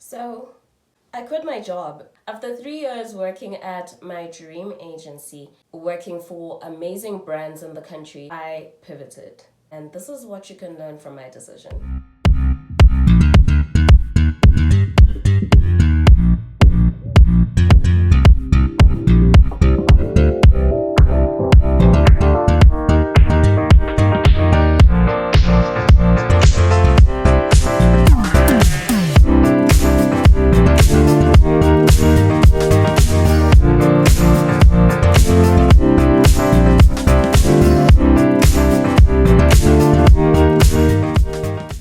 So, I quit my job. After 3 years working at my dream agency, working for amazing brands in the country, I pivoted. And this is what you can learn from my decision.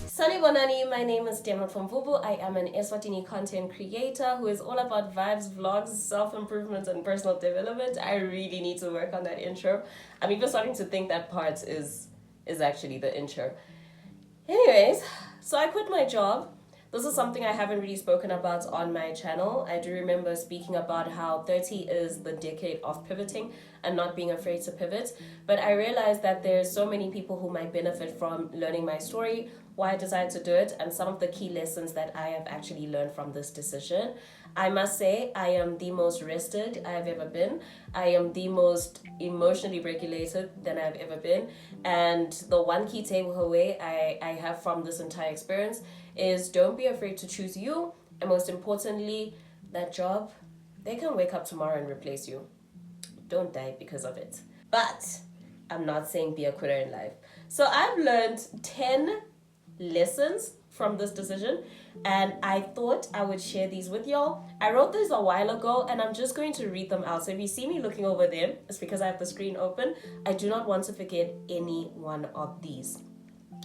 Sunny Bonani, my name is Dema from Vubu. I am an Eswatini content creator who is all about vibes, vlogs, self-improvement, and personal development. I really need to work on that intro. I'm even starting to think that part is actually the intro. Anyways, so I quit my job. This is something I haven't really spoken about on my channel. I do remember speaking about how 30 is the decade of pivoting and not being afraid to pivot. But I realized that there's so many people who might benefit from learning my story, why I decided to do it, and some of the key lessons that I have actually learned from this decision. I must say, I am the most rested I've ever been. I am the most emotionally regulated than I've ever been. And the one key takeaway I have from this entire experience is don't be afraid to choose you. And most importantly, that job, they can wake up tomorrow and replace you. Don't die because of it. But I'm not saying be a quitter in life. So I've learned 10 lessons from this decision, and I thought I would share these with y'all. I wrote this a while ago, and I'm just going to read them out. So if you see me looking over them, it's because I have the screen open. I do not want to forget any one of these.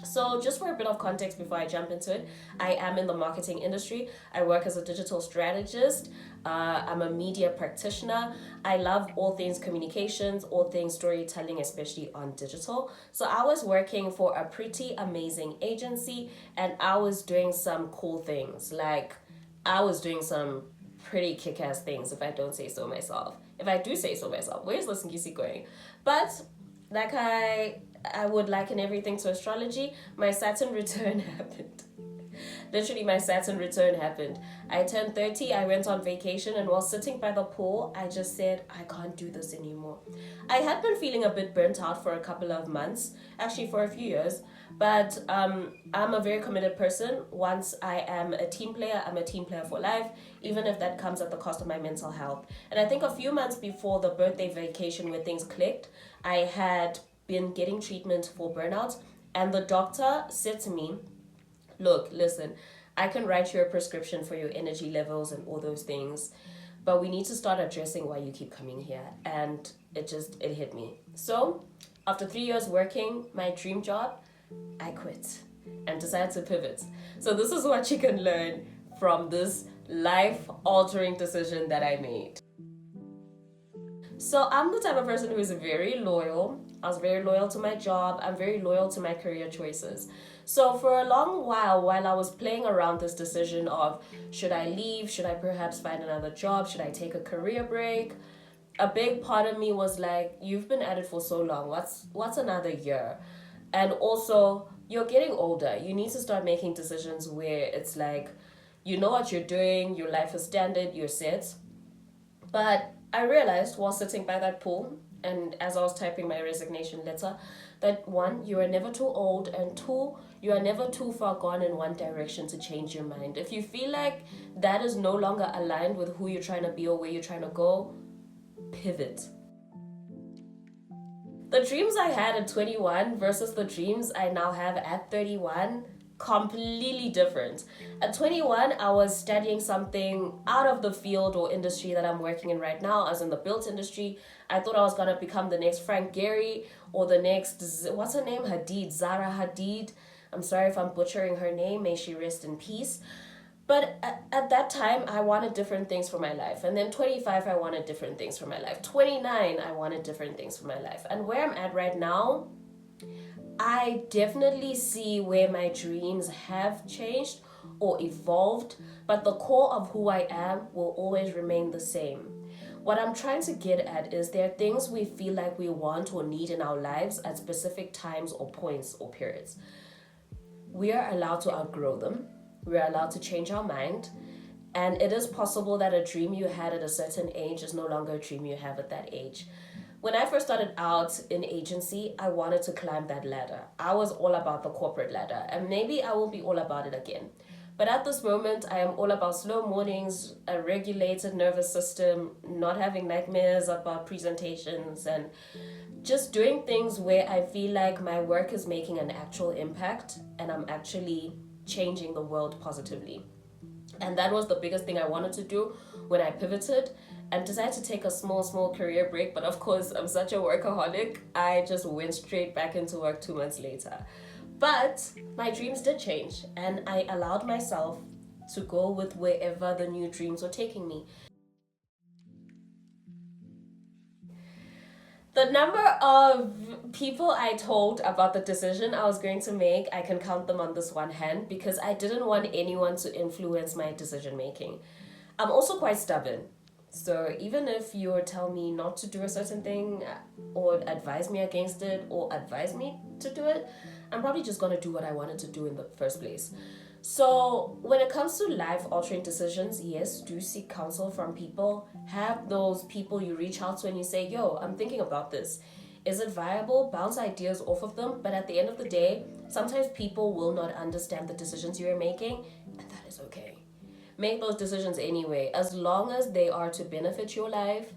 So just for a bit of context before I jump into it, I am in the marketing industry. I work as a digital strategist. I'm a media practitioner. I love all things communications, all things storytelling, especially on digital. So I was working for a pretty amazing agency, and I was doing some cool things. Like, I was doing some pretty kick-ass things, if I don't say so myself. If I do say so myself, where's Losingisi going? But like I would liken everything to astrology. My Saturn return happened. Literally, my Saturn return happened. I turned 30, I went on vacation, and while sitting by the pool, I just said, I can't do this anymore. I had been feeling a bit burnt out for a couple of months, actually for a few years, but I'm a very committed person. Once I am a team player, I'm a team player for life, even if that comes at the cost of my mental health. And I think a few months before the birthday vacation where things clicked, I had been getting treatment for burnout, and the doctor said to me, look, listen, I can write you a prescription for your energy levels and all those things, but we need to start addressing why you keep coming here. And it hit me. So after 3 years working my dream job, I quit and decided to pivot. So this is what you can learn from this life-altering decision that I made. So I'm the type of person who is very loyal. I was very loyal to my job. I'm very loyal to my career choices. So for a long while I was playing around this decision of, should I leave? Should I perhaps find another job? Should I take a career break? A big part of me was like, you've been at it for so long. What's another year? And also, you're getting older. You need to start making decisions where it's like, you know what you're doing, your life is standard, you're set. But I realized while sitting by that pool and as I was typing my resignation letter that one, you are never too old, and two, you are never too far gone in one direction to change your mind. If you feel like that is no longer aligned with who you're trying to be or where you're trying to go, pivot. The dreams I had at 21 versus the dreams I now have at 31, completely different. At 21, I was studying something out of the field or industry that I'm working in right now. I was in the built industry. I thought I was gonna become the next Frank Gehry or the next, what's her name? Hadid, Zara Hadid. I'm sorry if I'm butchering her name. May she rest in peace. But at that time, I wanted different things for my life. And then 25, I wanted different things for my life. 29, I wanted different things for my life. And where I'm at right now, I definitely see where my dreams have changed or evolved, but the core of who I am will always remain the same. What I'm trying to get at is there are things we feel like we want or need in our lives at specific times or points or periods. We are allowed to outgrow them. We're allowed to change our mind. And it is possible that a dream you had at a certain age is no longer a dream you have at that age. When I first started out in agency, I wanted to climb that ladder. I was all about the corporate ladder, and maybe I will be all about it again. But at this moment, I am all about slow mornings, a regulated nervous system, not having nightmares about presentations, and just doing things where I feel like my work is making an actual impact and I'm actually changing the world positively. And that was the biggest thing I wanted to do when I pivoted and decided to take a small career break. But of course, I'm such a workaholic, I just went straight back into work 2 months later. But my dreams did change, and I allowed myself to go with wherever the new dreams were taking me. The number of people I told about the decision I was going to make, I can count them on this one hand because I didn't want anyone to influence my decision making. I'm also quite stubborn. So even if you tell me not to do a certain thing or advise me against it or advise me to do it, I'm probably just going to do what I wanted to do in the first place. So when it comes to life altering decisions, yes, do seek counsel from people. Have those people you reach out to and you say, yo, I'm thinking about this. Is it viable? Bounce ideas off of them. But at the end of the day, sometimes people will not understand the decisions you're making, and that is okay. Make those decisions anyway, as long as they are to benefit your life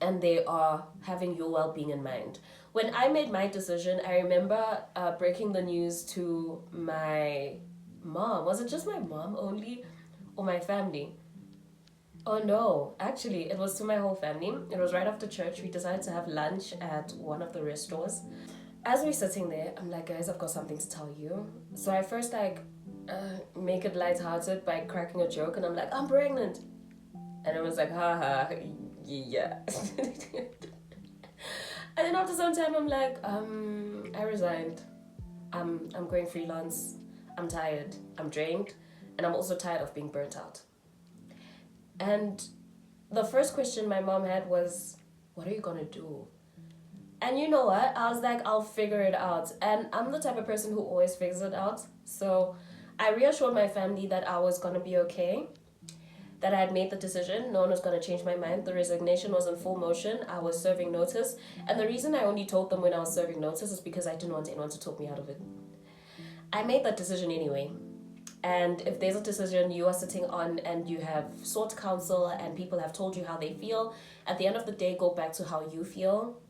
and they are having your well-being in mind. When I made my decision, I remember breaking the news to my mom. Was it just my mom only or my family? Oh no, actually, it was to my whole family. It was right after church. We decided to have lunch at one of the restaurants. As we're sitting there, I'm like, guys, I've got something to tell you. So I first make it lighthearted by cracking a joke, and I'm like, I'm pregnant. And it was like, haha, yeah. And then after some time, I'm like, I resigned. I'm going freelance. I'm tired. I'm drained. And I'm also tired of being burnt out. And the first question my mom had was, what are you going to do? And you know what? I was like, I'll figure it out. And I'm the type of person who always figures it out. So I reassured my family that I was going to be okay, that I had made the decision. No one was going to change my mind. The resignation was in full motion. I was serving notice. And the reason I only told them when I was serving notice is because I didn't want anyone to talk me out of it. I made that decision anyway. And if there's a decision you are sitting on and you have sought counsel and people have told you how they feel, at the end of the day, go back to how you feel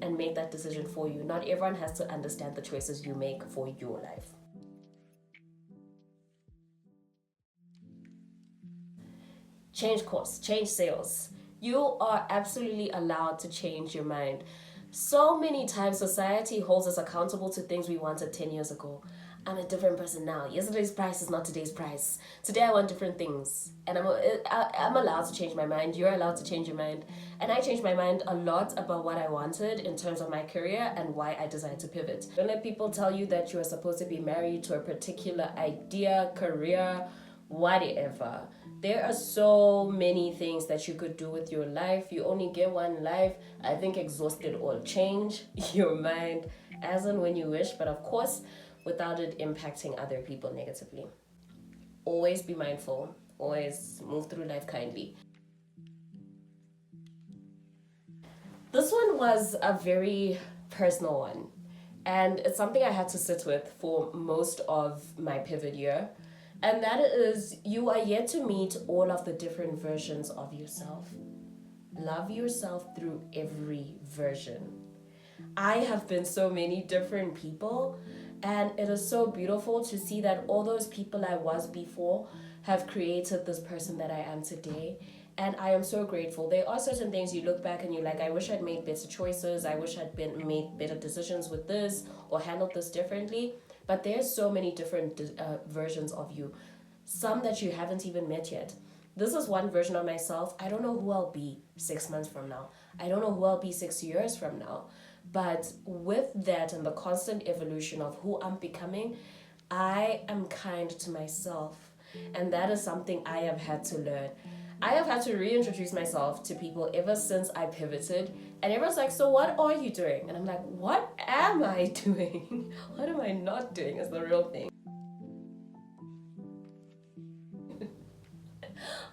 and make that decision for you. Not everyone has to understand the choices you make for your life. Change course, change sails. You are absolutely allowed to change your mind. So many times society holds us accountable to things we wanted 10 years ago. I'm a different person now. Yesterday's price is not today's price. Today I want different things. And I'm allowed to change my mind. You're allowed to change your mind. And I changed my mind a lot about what I wanted in terms of my career and why I decided to pivot. Don't let people tell you that you are supposed to be married to a particular idea, career, whatever. There are so many things that you could do with your life. You only get one life. I think exhaust it all. Change your mind as and when you wish, but of course, without it impacting other people negatively. Always be mindful. Always move through life kindly. This one was a very personal one, and it's something I had to sit with for most of my pivot year. And that is, you are yet to meet all of the different versions of yourself. Love yourself through every version. I have been so many different people, and it is so beautiful to see that all those people I was before have created this person that I am today. And I am so grateful. There are certain things you look back and you're like, I wish I'd made better choices. I wish I'd made better decisions with this or handled this differently. But there's so many different versions of you. Some that you haven't even met yet. This is one version of myself. I don't know who I'll be 6 months from now. I don't know who I'll be 6 years from now. But with that and the constant evolution of who I'm becoming, I am kind to myself. And that is something I have had to learn. I have had to reintroduce myself to people ever since I pivoted. And everyone's like, so what are you doing? And I'm like, what am I doing? What am I not doing is the real thing.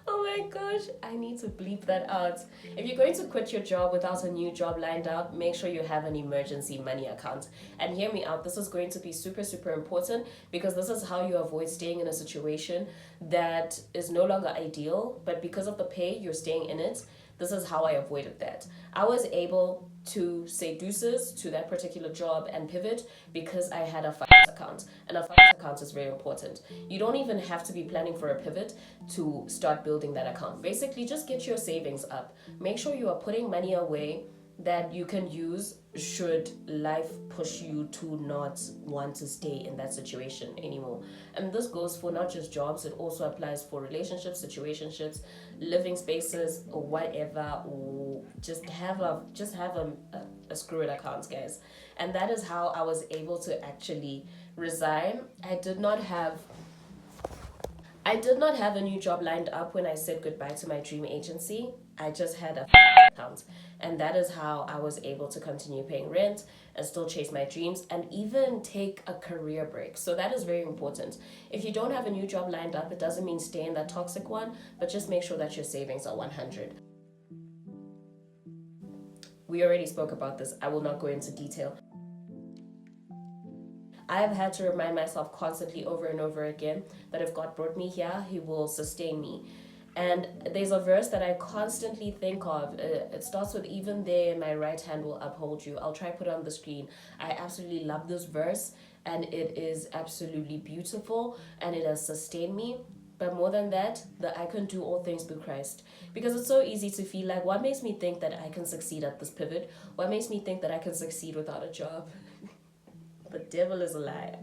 Oh my gosh, I need to bleep that out. If you're going to quit your job without a new job lined up, make sure you have an emergency money account. And hear me out, this is going to be super, super important because this is how you avoid staying in a situation that is no longer ideal, but because of the pay, you're staying in it. This is how I avoided that. I was able to say deuces to that particular job and pivot because I had a finance account. And a finance account is very important. You don't even have to be planning for a pivot to start building that account. Basically, just get your savings up. Make sure you are putting money away that you can use should life push you to not want to stay in that situation anymore. And this goes for not just jobs, it also applies for relationships, situationships, living spaces, or whatever, or just have a screw it account, guys. And that is how I was able to actually resign. I did not have a new job lined up when I said goodbye to my dream agency. I just had a account. And that is how I was able to continue paying rent and still chase my dreams and even take a career break. So that is very important. If you don't have a new job lined up, it doesn't mean stay in that toxic one, but just make sure that your savings are 100. We already spoke about this. I will not go into detail. I have had to remind myself constantly over and over again that if God brought me here, He will sustain me. And there's a verse that I constantly think of. It starts with, even there, my right hand will uphold you. I'll try to put it on the screen. I absolutely love this verse, and it is absolutely beautiful, and it has sustained me. But more than that, that I can do all things through Christ. Because it's so easy to feel like, what makes me think that I can succeed at this pivot? What makes me think that I can succeed without a job? The devil is a liar.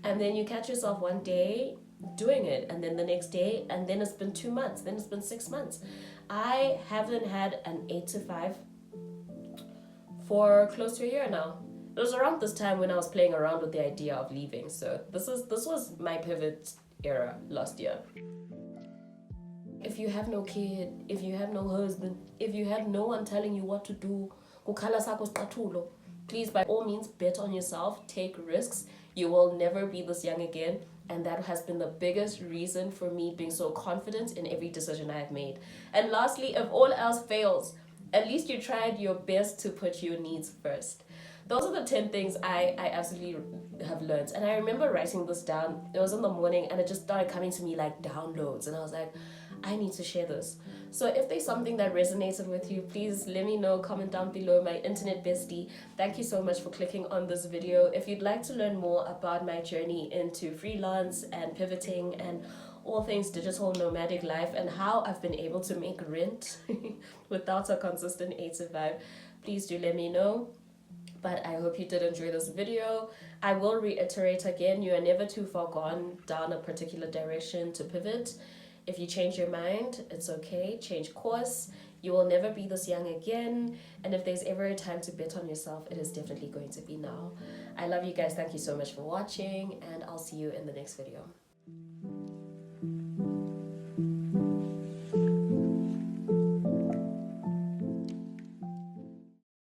And then you catch yourself one day doing it, and then the next day, and then it's been 2 months, then it's been 6 months. I haven't had an 8 to 5 for close to a year now. It was around this time when I was playing around with the idea of leaving. So this was my pivot era last year. If you have no kid, if you have no husband, if you have no one telling you what to do, please, by all means, bet on yourself, take risks. You will never be this young again. And that has been the biggest reason for me being so confident in every decision I have made. And lastly, if all else fails, at least you tried your best to put your needs first. Those are the 10 things I absolutely have learned. And I remember writing this down. It was in the morning and it just started coming to me like downloads. And I was like, I need to share this. So if there's something that resonated with you, please let me know, comment down below. My internet bestie, thank you so much for clicking on this video. If you'd like to learn more about my journey into freelance and pivoting and all things digital nomadic life and how I've been able to make rent without a consistent 8 to 5, please do let me know. But I hope you did enjoy this video. I will reiterate again, you are never too far gone down a particular direction to pivot. If you change your mind, it's okay. Change course. You will never be this young again. And if there's ever a time to bet on yourself, it is definitely going to be now. I love you guys. Thank you so much for watching, and I'll see you in the next video.